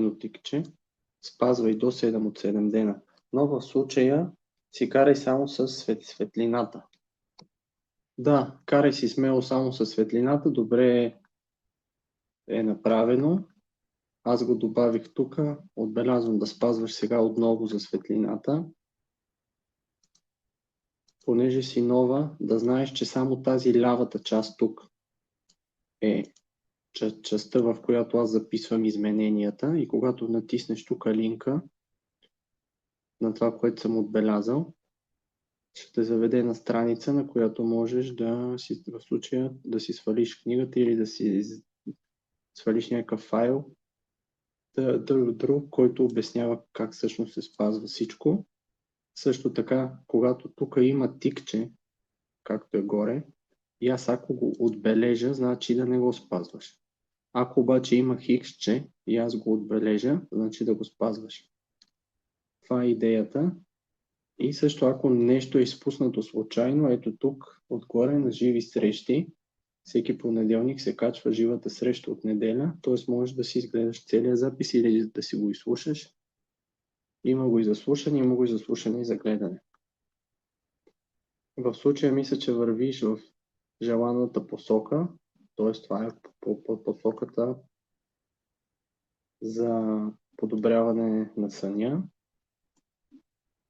последно тикче. Спазвай до 7 от 7 дена. Но в случая си карай само с светлината. Да, карай си смело само с светлината. Добре е направено. Аз го добавих тук. Отбелязвам да спазваш сега отново за светлината. Понеже си нова, да знаеш, че само тази лявата част тук е частта, в която аз записвам измененията, и когато натиснеш тук линка на това, което съм отбелязал, ще те заведе на страница, на която можеш в случая да си свалиш книгата или да си свалиш някакъв файл, друг, който обяснява как всъщност се спазва всичко. Също така, когато тук има тикче, както е горе, и аз ако го отбележа, значи да не го спазваш. Ако обаче има хиксче и аз го отбележа, значи да го спазваш. Това е идеята. И също ако нещо е изпуснато случайно, ето тук отгоре на живи срещи, всеки понеделник се качва живата среща от неделя, т.е. можеш да си изгледаш целия запис или да си го изслушаш. Има го и за слушане, има го и за слушане и за гледане. В случая мисля, че вървиш в желаната посока, т.е. това е по посоката за подобряване на съня,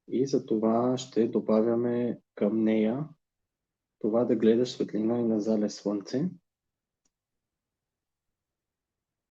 и за това ще добавяме към нея това да гледаш светлина и на залез слънце.